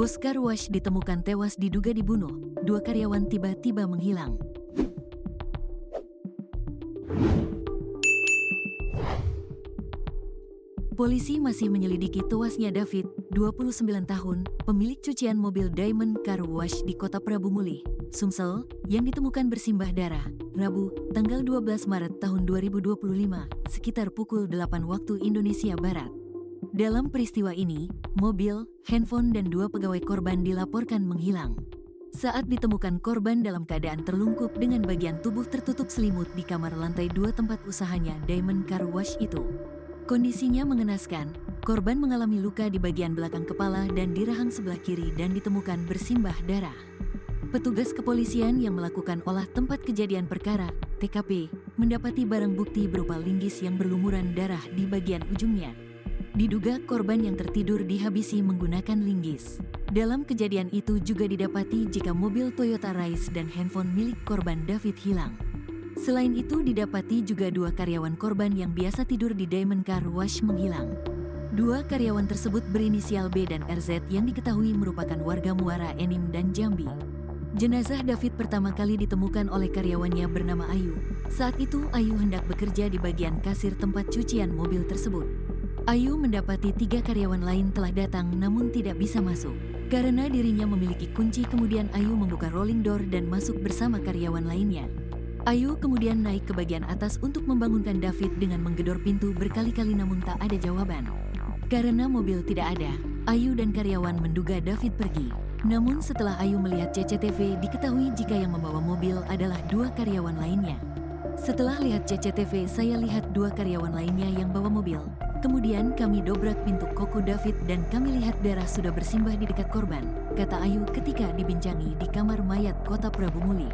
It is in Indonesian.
Bos car wash ditemukan tewas diduga dibunuh, 2 karyawan tiba-tiba menghilang. Polisi masih menyelidiki tewasnya David, 29 tahun, pemilik cucian mobil Diamond Car Wash di Kota Prabu Mulih, Sumsel, yang ditemukan bersimbah darah, Rabu, tanggal 12 Maret tahun 2025, sekitar pukul 8 waktu Indonesia Barat. Dalam peristiwa ini, mobil, handphone dan 2 pegawai korban dilaporkan menghilang. Saat ditemukan korban dalam keadaan terlungkup dengan bagian tubuh tertutup selimut di kamar lantai 2 tempat usahanya Diamond Car Wash itu. Kondisinya mengenaskan, korban mengalami luka di bagian belakang kepala dan di rahang sebelah kiri dan ditemukan bersimbah darah. Petugas kepolisian yang melakukan olah tempat kejadian perkara, TKP, mendapati barang bukti berupa linggis yang berlumuran darah di bagian ujungnya. Diduga korban yang tertidur dihabisi menggunakan linggis. Dalam kejadian itu juga didapati jika mobil Toyota Rise dan handphone milik korban David hilang. Selain itu didapati juga 2 karyawan korban yang biasa tidur di Diamond Car Wash menghilang. 2 karyawan tersebut berinisial B dan RZ yang diketahui merupakan warga Muara Enim dan Jambi. Jenazah David pertama kali ditemukan oleh karyawannya bernama Ayu. Saat itu Ayu hendak bekerja di bagian kasir tempat cucian mobil tersebut. Ayu mendapati 3 karyawan lain telah datang namun tidak bisa masuk. Karena dirinya memiliki kunci, kemudian Ayu membuka rolling door dan masuk bersama karyawan lainnya. Ayu kemudian naik ke bagian atas untuk membangunkan David dengan menggedor pintu berkali-kali namun tak ada jawaban. Karena mobil tidak ada, Ayu dan karyawan menduga David pergi. Namun setelah Ayu melihat CCTV diketahui jika yang membawa mobil adalah 2 karyawan lainnya. Setelah lihat CCTV saya lihat 2 karyawan lainnya yang bawa mobil. Kemudian kami dobrak pintu koko David dan kami lihat darah sudah bersimbah di dekat korban, kata Ayu ketika dibincangi di kamar mayat Kota Prabu Mulih.